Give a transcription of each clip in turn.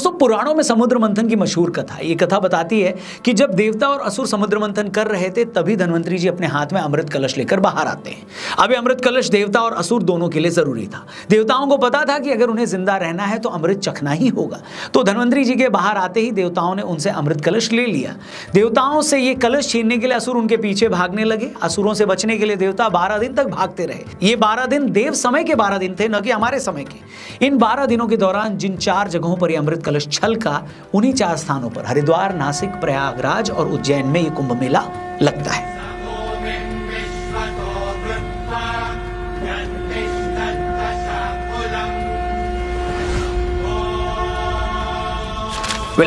दोस्तों पुराणों में समुद्र मंथन की मशहूर कथा है। ये कथा बताती है कि जब देवता और असुर समुद्र मंथन कर रहे थे तभी धन्वंतरी जी अपने हाथ में अमृत कलश लेकर बाहर आते हैं। अब ये अमृत कलश देवता और असुर दोनों के लिए जरूरी था। देवताओं को पता था कि अगर उन्हें जिंदा रहना है तो अमृत चखना ही होगा। तो धन्वंतरी जी के बाहर आते ही देवताओं ने उनसे अमृत कलश ले लिया। देवताओं से ये कलश छीनने के लिए असुर उनके पीछे भागने लगे। असुरों से बचने के लिए देवता 12 दिन तक भागते रहे। ये 12 दिन देव समय के 12 दिन थे, न कि हमारे समय के। इन 12 दिनों के दौरान जिन 4 जगहों पर यह अमृत कलश छलका, उन्हीं 4 स्थानों पर हरिद्वार, नासिक, प्रयागराज और उज्जैन में ये कुंभ मेला लगता है।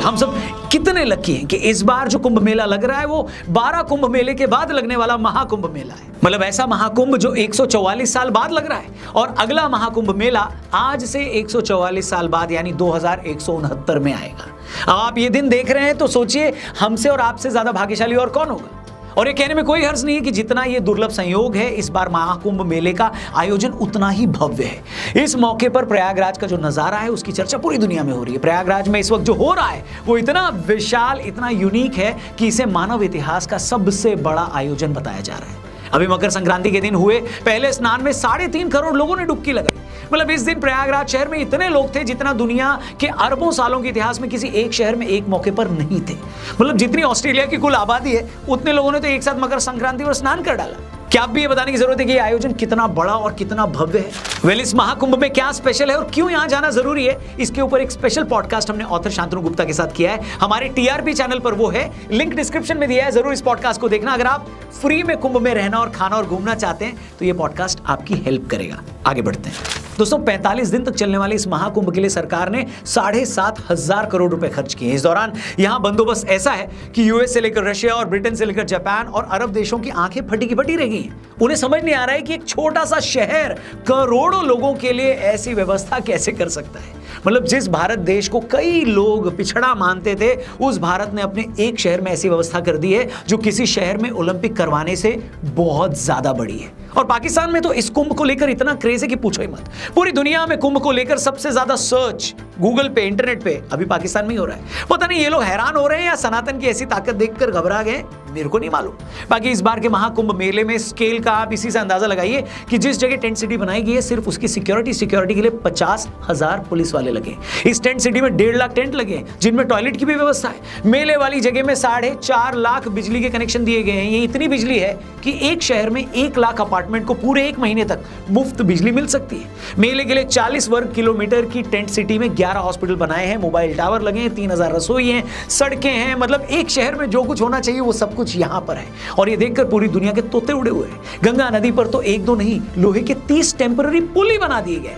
हम सब कितने लकी हैं कि इस बार जो कुंभ मेला लग रहा है वो 12 कुंभ मेले के बाद लगने वाला महाकुंभ मेला है। मतलब ऐसा महाकुंभ जो 144 साल बाद लग रहा है, और अगला महाकुंभ मेला आज से 144 साल बाद यानी 2169 में आएगा। अब आप ये दिन देख रहे हैं तो सोचिए हमसे और आपसे ज्यादा भाग्यशाली और कौन होगा। और ये कहने में कोई हर्ज नहीं है कि जितना ये दुर्लभ संयोग है, इस बार महाकुंभ मेले का आयोजन उतना ही भव्य है। इस मौके पर प्रयागराज का जो नजारा है उसकी चर्चा पूरी दुनिया में हो रही है। प्रयागराज में इस वक्त जो हो रहा है वो इतना विशाल, इतना यूनिक है कि इसे मानव इतिहास का सबसे बड़ा आयोजन बताया जा रहा है। अभी मकर संक्रांति के दिन हुए पहले स्नान में 3.5 करोड़ लोगों ने डुबकी लगाई। मतलब इस दिन प्रयागराज शहर में इतने लोग थे जितना दुनिया के अरबों सालों के इतिहास में किसी एक शहर में एक मौके पर नहीं थे। मतलब जितनी ऑस्ट्रेलिया की कुल आबादी है उतने लोगों ने तो एक साथ मकर संक्रांति पर स्नान कर डाला। क्या अब भी ये बताने की जरूरत है कि ये आयोजन कितना बड़ा और कितना भव्य है? वेल, इस महाकुंभ में क्या स्पेशल है और क्यों यहां जाना जरूरी है, इसके ऊपर एक स्पेशल पॉडकास्ट हमने ऑथर शांतनु गुप्ता के साथ किया है। हमारे टीआरपी चैनल पर वो है, लिंक डिस्क्रिप्शन में दिया है, जरूर इस पॉडकास्ट को देखना। अगर आप फ्री में कुंभ में रहना और खाना और घूमना चाहते हैं तो ये पॉडकास्ट आपकी हेल्प करेगा। आगे बढ़ते हैं दोस्तों। 45 दिन तक चलने वाले इस महाकुंभ के लिए सरकार ने 7,500 करोड़ रुपए खर्च किए। इस दौरान यहां बंदोबस्त ऐसा है कि यूएस से लेकर रशिया और ब्रिटेन से लेकर जापान और अरब देशों की आंखें फटी की फटी रह गई हैं। उन्हें समझ नहीं आ रहा है कि एक छोटा सा शहर करोड़ों लोगों के लिए ऐसी व्यवस्था कैसे कर सकता है। मतलब जिस भारत देश को कई लोग पिछड़ा मानते थे, उस भारत ने अपने एक शहर में ऐसी व्यवस्था कर दी है जो किसी शहर में ओलंपिक करवाने से बहुत ज्यादा बड़ी है। और पाकिस्तान में तो इस कुंभ को लेकर इतना क्रेज है कि पूछो ही मत। पूरी दुनिया में कुंभ को लेकर सबसे ज्यादा सर्च गूगल पे, इंटरनेट पे अभी पाकिस्तान में ही हो रहा है। पता नहीं ये लोग हैरान हो रहे हैं या सनातन की ऐसी ताकत देखकर घबरा गए, मेरे को नहीं मालूम। बाकी इस बार के महाकुंभ मेले में स्केल का आप इसी से अंदाजा लगाइए कि जिस जगह टेंट सिटी बनाई गई है, सिर्फ उसकी सिक्योरिटी के लिए 50,000 पुलिस वाले लगे। इस टेंट सिटी में 1.5 लाख टेंट लगे जिनमें टॉयलेट की भी व्यवस्था है। मेले वाली जगह में 4.5 लाख बिजली के कनेक्शन दिए गए हैं। ये इतनी बिजली है कि एक शहर में 1 लाख अपार्टमेंट को पूरे 1 महीने तक मुफ्त बिजली मिल सकती है। मेले के लिए 40 वर्ग किलोमीटर की टेंट सिटी में 11 हॉस्पिटल बनाए हैं, मोबाइल टावर लगे हैं, 3000 रसोई हैं, सड़कें हैं। मतलब एक शहर में जो कुछ होना चाहिए वो सब कुछ यहां पर है। और ये देखकर पूरी दुनिया के तोते उड़े हुए हैं। गंगा नदी पर तो 1-2 नहीं, लोहे के 30 टेम्पररी पुल ही बना दिए गए।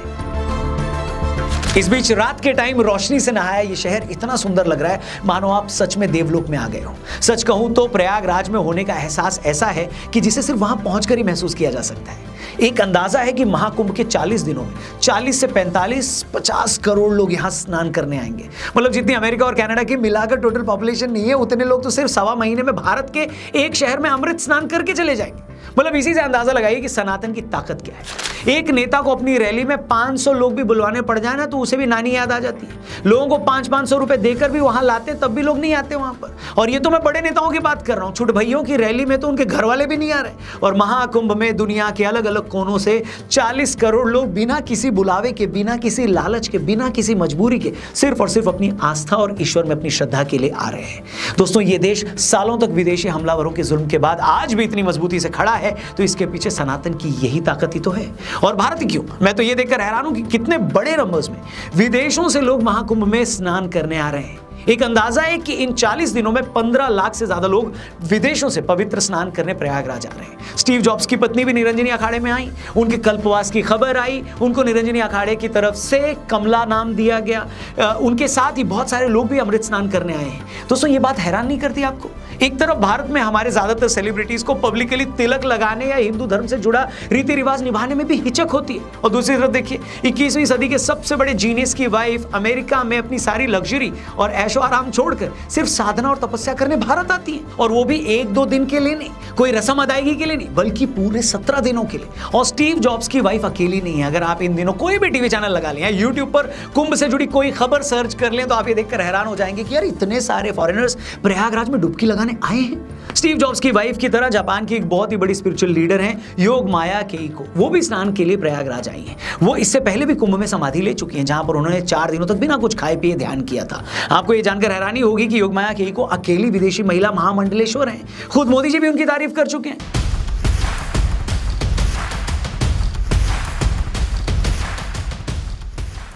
इस बीच रात के टाइम रोशनी से नहाया ये शहर इतना सुंदर लग रहा है मानो आप सच में देवलोक में आ गए हो। सच कहूं तो प्रयागराज में होने का एहसास ऐसा है कि जिसे सिर्फ वहां पहुंचकर ही महसूस किया जा सकता है। एक अंदाजा है कि महाकुंभ के 40 दिनों में 40 से 45-50 करोड़ लोग यहां स्नान करने आएंगे। मतलब जितनी अमेरिका और कनाडा की मिलाकर टोटल पॉपुलेशन नहीं है, उतने लोग तो सिर्फ 1.25 महीने में भारत के एक शहर में अमृत स्नान करके चले जाएंगे। मतलब इसी से अंदाजा लगाइए कि सनातन की ताकत क्या है। एक नेता को अपनी रैली में 500 लोग भी बुलवाने पड़ जाए ना तो उसे भी नानी याद आ जाती है। लोगों को 500-500 रुपए देकर भी वहां लाते तब भी लोग नहीं आते वहां पर। और ये तो मैं बड़े नेताओं की बात कर रहा हूं, छोटे भैयों की रैली में तो उनके घर वाले भी नहीं आ रहे। और महाकुंभ में दुनिया के अलग अलग कोनों से 40 करोड़ लोग बिना किसी बुलावे के, बिना किसी लालच के, बिना किसी मजबूरी के सिर्फ और सिर्फ अपनी आस्था और ईश्वर में अपनी श्रद्धा के लिए आ रहे हैं। दोस्तों ये देश सालों तक विदेशी हमलावरों के जुल्म के बाद आज भी इतनी मजबूती से खड़ा है तो इसके पीछे सनातन की यही ताकत ही तो है। और भारत क्यों, मैं तो ये देखकर हैरान हूं कि कितने बड़े नंबर्स में विदेशों से लोग महाकुंभ में स्नान करने आ रहे हैं। एक अंदाजा है कि इन 40 दिनों में 15 लाख से ज्यादा लोग विदेशों से पवित्र स्नान करने प्रयागराज आ रहे हैं। स्टीव जॉब्स की पत्नी भी निरंजनी अखाड़े में आई, उनके कल्पवास की खबर आई, उनको निरंजनी अखाड़े की तरफ से कमला नाम दिया गया। उनके साथ ही बहुत सारे लोग भी अमृत स्नान करने आए हैं। दोस्तों ये बात हैरान नहीं करती आपको? एक तरफ भारत में हमारे ज्यादातर सेलिब्रिटीज को पब्लिकली तिलक लगाने या हिंदू धर्म से जुड़ा रीति रिवाज निभाने में भी हिचक होती है, और दूसरी तरफ देखिए 21वीं सदी के सबसे बड़े जीनियस की वाइफ अमेरिका में अपनी सारी लग्जरी और ऐशो आराम छोड़कर सिर्फ साधना और तपस्या करने भारत आती है, और वो भी 1-2 दिन के लिए नहीं, कोई रस्म अदायगी के लिए नहीं, बल्कि पूरे 17 दिनों के लिए। और स्टीव जॉब्स की वाइफ अकेली नहीं है। अगर आप इन दिनों कोई भी टीवी चैनल लगा लें, यूट्यूब पर कुंभ से जुड़ी कोई खबर सर्च कर लें, तो आप ये देखकर हैरान हो जाएंगे कि यार इतने सारे फॉरेनर्स प्रयागराज में डुबकी लगाने आए हैं। स्टीव जॉब्स की वाइफ की तरह जापान की एक बहुत ही बड़ी स्पिरिचुअल लीडर हैं योग माया केइको, वो भी स्नान के लिए प्रयागराज आई हैं। वो इससे पहले भी कुंभ में समाधि ले चुकी हैं, जहां पर उन्होंने 4 दिनों तक बिना कुछ खाए पिए ध्यान किया था। आपको ये जानकर हैरानी होगी कि योग माया केइको अकेली विदेशी महिला महामंडलेश्वर हैं। खुद मोदी जी भी उनकी तारीफ कर चुके हैं।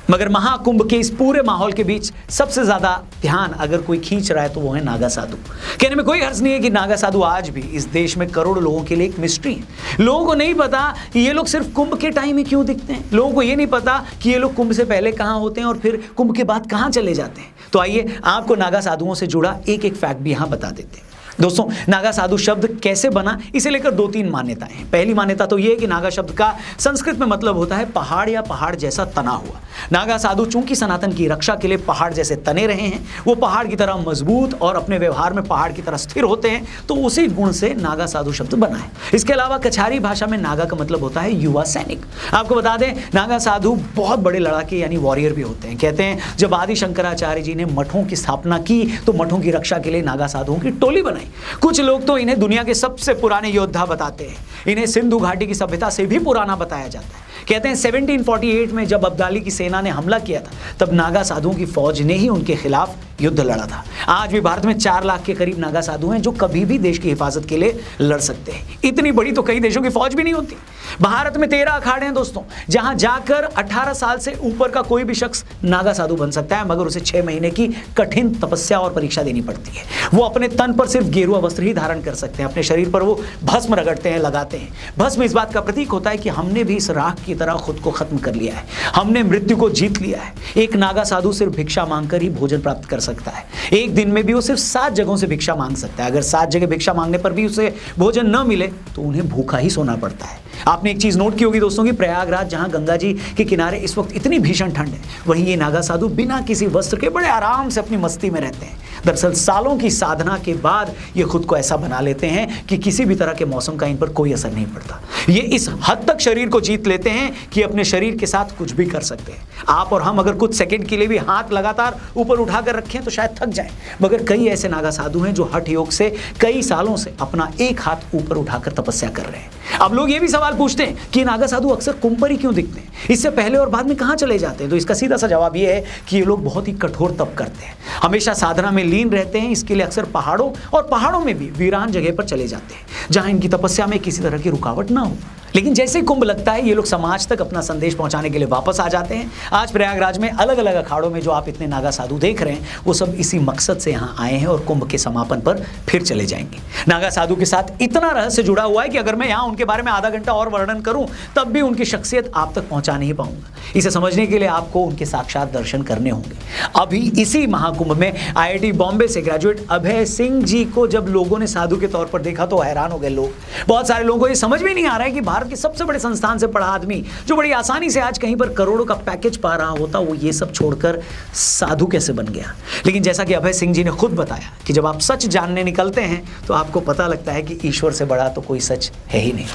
मगर महाकुंभ के इस पूरे माहौल के बीच सबसे ज्यादा ध्यान अगर कोई खींच रहा है तो वो है नागा साधु। कहने में कोई हर्ज नहीं है कि नागा साधु आज भी इस देश में करोड़ों लोगों के लिए एक मिस्ट्री है। लोगों को नहीं पता कि ये लोग सिर्फ कुंभ के टाइम ही क्यों दिखते हैं। लोगों को ये नहीं पता कि ये लोग कुंभ से पहले कहाँ होते हैं और फिर कुंभ के बाद कहाँ चले जाते हैं। तो आइए आपको नागा साधुओं से जुड़ा एक फैक्ट भी यहाँ बता देते हैं। दोस्तों, नागा साधु शब्द कैसे बना, इसे लेकर 2-3 मान्यताएं हैं। पहली मान्यता तो यह है कि नागा शब्द का संस्कृत में मतलब होता है पहाड़ या पहाड़ जैसा तना हुआ। नागा साधु चूंकि सनातन की रक्षा के लिए पहाड़ जैसे तने रहे हैं, वो पहाड़ की तरह मजबूत और अपने व्यवहार में पहाड़ की तरह स्थिर होते हैं, तो उसी गुण से नागा साधु शब्द बना है। इसके अलावा कछारी भाषा में नागा का मतलब होता है युवा सैनिक। आपको बता दें, नागा साधु बहुत बड़े लड़ाके यानी वॉरियर भी होते हैं। कहते हैं जब आदि शंकराचार्य जी ने मठों की स्थापना की तो मठों की रक्षा के लिए नागा साधुओं की टोली बनाई। कुछ लोग तो इन्हें दुनिया के सबसे पुराने योद्धा बताते हैं। इन्हें सिंधु घाटी की सभ्यता से भी पुराना बताया जाता है। कहते हैं 1748 में जब अब्दाली की सेना ने हमला किया था, तब नागा साधुओं की फौज ने ही उनके खिलाफ युद्ध लड़ा था। आज भी भारत में 4 लाख के करीब नागा साधु हैं जो कभी भी देश की हिफाजत के लिए लड़ सकते हैं। इतनी बड़ी तो कई देशों की फौज भी नहीं होती। भारत में 13 अखाड़े हैं दोस्तों, जहां जाकर 18 साल से ऊपर का कोई भी शख्स नागा साधु बन सकता है, मगर उसे 6 महीने की कठिन तपस्या और परीक्षा देनी पड़ती है। वो अपने तन पर सिर्फ गेरुआ वस्त्र ही धारण कर सकते हैं। अपने शरीर पर वो भस्म रगड़ते हैं, लगाते हैं। भस्म इस बात का प्रतीक होता है कि हमने भी इस राख की तरह खुद को खत्म कर लिया है, हमने मृत्यु को जीत लिया है। एक नागा साधु सिर्फ भिक्षा मांगकर ही भोजन प्राप्त कर सकता है। एक दिन में भी वो सिर्फ 7 जगहों से भिक्षा मांग सकता है। अगर 7 जगह भिक्षा मांगने पर भी उसे भोजन न मिले तो उन्हें भूखा ही सोना पड़ता है। आपने एक चीज नोट की होगी दोस्तों कि प्रयागराज, जहां गंगा जी के किनारे इस वक्त इतनी भीषण ठंड है, वहीं ये नागा साधु बिना किसी वस्त्र के बड़े आराम से अपनी मस्ती में रहते हैं। दरअसल सालों की साधना के बाद ये खुद को ऐसा बना लेते हैं कि किसी भी तरह के मौसम का इन पर कोई असर नहीं पड़ता। ये इस हद तक शरीर को जीत लेते हैं कि अपने शरीर के साथ कुछ भी कर सकते हैं। आप और हम अगर कुछ सेकंड के लिए भी हाथ लगातार ऊपर उठाकर रखें तो शायद थक जाएं, मगर कई ऐसे नागा साधु हैं जो हठ योग से कई सालों से अपना एक हाथ ऊपर उठाकर तपस्या कर रहे हैं। अब लोग ये भी सवाल पूछते हैं कि नागा साधु अक्सर कुंभ पर ही क्यों दिखते हैं, इससे पहले और बाद में कहां चले जाते हैं। तो इसका सीधा सा जवाब यह है कि ये लोग बहुत ही कठोर तप करते हैं, हमेशा साधना में लीन रहते हैं। इसके लिए अक्सर पहाड़ों में भी वीरान जगह पर चले जाते हैं, जहां इनकी तपस्या में किसी तरह की रुकावट ना हो। लेकिन जैसे ही कुंभ लगता है, ये लोग समाज तक अपना संदेश पहुंचाने के लिए वापस आ जाते हैं। आज प्रयागराज में अलग अलग अखाड़ों में जो आप इतने नागा साधु देख रहे हैं, वो सब इसी मकसद से यहाँ आए हैं और कुंभ के समापन पर फिर चले जाएंगे। नागा साधु के साथ इतना रहस्य जुड़ा हुआ है कि अगर मैं यहाँ उनके बारे में आधा घंटा और वर्णन करूं तब भी उनकी शख्सियत आप तक पहुंचा नहीं पाऊंगा। इसे समझने के लिए आपको उनके साक्षात दर्शन करने होंगे। अभी इसी महाकुंभ में IIT बॉम्बे से ग्रेजुएट अभय सिंह जी को जब लोगों ने साधु के तौर पर देखा तो हैरान हो गए लोग। बहुत सारे लोगों को ये समझ में नहीं आ रहा है कि भारत के सबसे बड़े संस्थान से पढ़ा आदमी जो बड़ी आसानी से आज कहीं पर करोड़ों का पैकेज पा रहा होता, वो ये सब छोड़कर साधु कैसे बन गया। लेकिन जैसा कि अभय सिंह जी ने खुद बताया कि जब आप सच जानने निकलते हैं तो आपको पता लगता है कि ईश्वर से बड़ा तो कोई सच है ही नहीं।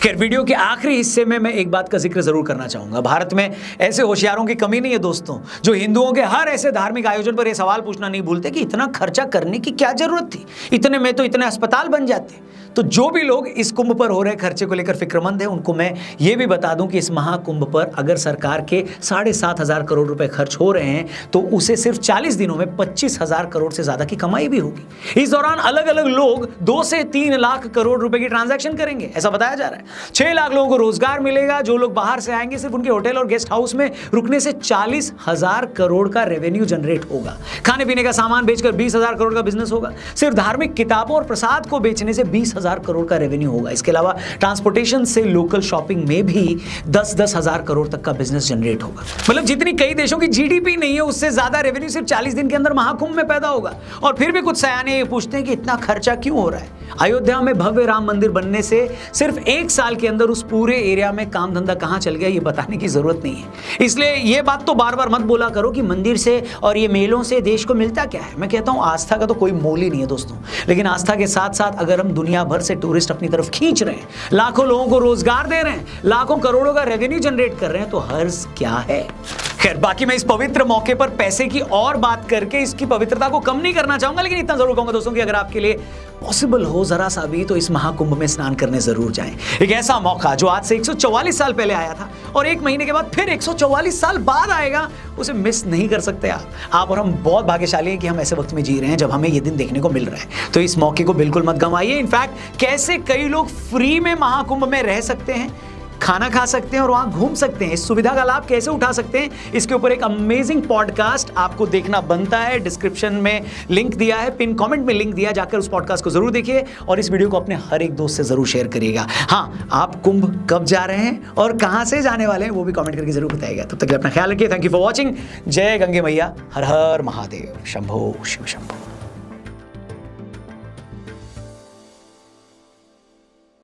खैर, वीडियो के आखिरी हिस्से में मैं एक बात का जिक्र जरूर करना चाहूंगा। भारत में ऐसे होशियारों की कमी नहीं है दोस्तों, जो हिंदुओं के हर ऐसे धार्मिक आयोजन पर यह सवाल पूछना नहीं भूलते कि इतना खर्चा करने की क्या जरूरत थी, इतने में तो इतने अस्पताल बन जाते। तो जो भी लोग इस कुंभ पर हो रहे खर्चे को लेकर फिक्रमंद है, उनको मैं ये भी बता दूं कि इस महाकुंभ पर अगर सरकार के 7,500 करोड़ रुपए खर्च हो रहे हैं तो उसे सिर्फ 40 दिनों में 25,000 करोड़ से ज्यादा की कमाई भी होगी। इस दौरान अलग अलग लोग 2 से 3 लाख करोड़ रुपए की ट्रांजैक्शन करेंगे, ऐसा बताया जा रहा है। 6 लाख लोगों को रोजगार मिलेगा। जो लोग बाहर से आएंगे सिर्फ उनके होटल और गेस्ट हाउस में रुकने से 40,000 करोड़ का रेवेन्यू जनरेट होगा। खाने पीने का सामान बेचकर 20,000 करोड़ का बिजनेस होगा। सिर्फ धार्मिक किताबों और प्रसाद को बेचने से 20,000 करोड़ का रेवेन्यू होगा। इसके अलावा ट्रांसपोर्टेशन से लोकल शॉपिंग में भी 10-10 हजार करोड़ तक का बिजनेस जनरेट होगा। मतलब जितनी कई देशों की जीडीपी नहीं है उससे ज्यादा रेवेन्यू सिर्फ 40 दिन के अंदर महाकुंभ में पैदा होगा। और फिर भी कुछ सयाने ये पूछते हैं कि इतना खर्चा क्यों हो रहा है। अयोध्या में भव्य राम मंदिर बनने से सिर्फ 1 साल के अंदर उस पूरे एरिया में काम धंधा कहां चल गया ये बताने की जरूरत नहीं है। इसलिए ये बात तो बार बार मत बोला करो कि मंदिर से और ये मेलों से देश को मिलता क्या है। मैं कहता हूं आस्था का तो कोई मोल ही नहीं है दोस्तों, लेकिन आस्था के साथ साथ अगर हम दुनिया भर से टूरिस्ट अपनी तरफ खींच रहे हैं, लाखों लोगों को रोजगार दे रहे हैं, लाखों करोड़ों का रेवेन्यू जनरेट कर रहे हैं, तो हर्ज क्या है। खैर बाकी मैं इस पवित्र मौके पर पैसे की और बात करके इसकी पवित्रता को कम नहीं करना चाहूंगा, लेकिन इतना जरूर कहूंगा दोस्तों कि अगर आपके लिए पॉसिबल हो जरा सा भी तो इस महाकुंभ में स्नान करने जरूर जाएं। एक ऐसा मौका जो आज से 144 साल पहले आया था और 1 महीने के बाद फिर 144 साल बाद आएगा, उसे मिस नहीं कर सकते आप और हम बहुत भाग्यशाली हैं कि हम ऐसे वक्त में जी रहे हैं जब हमें ये दिन देखने को मिल रहा है। तो इस मौके को बिल्कुल मत गंवाइए। इनफैक्ट कैसे कई लोग फ्री में महाकुंभ में रह सकते हैं, खाना खा सकते हैं और वहां घूम सकते हैं, इस सुविधा का लाभ कैसे उठा सकते हैं, इसके ऊपर एक अमेजिंग पॉडकास्ट आपको देखना बनता है। डिस्क्रिप्शन में लिंक दिया है, पिन कमेंट में लिंक दिया, जाकर उस पॉडकास्ट को जरूर देखिए और इस वीडियो को अपने हर एक दोस्त से जरूर शेयर करिएगा। हाँ, आप कुंभ कब जा रहे हैं और कहां से जाने वाले हैं वो भी कमेंट करके जरूर बताइएगा। तब तक अपना ख्याल रखिए। Thank you for watching. जय गंगे मैया, हर हर महादेव, शंभो शिव शंभो।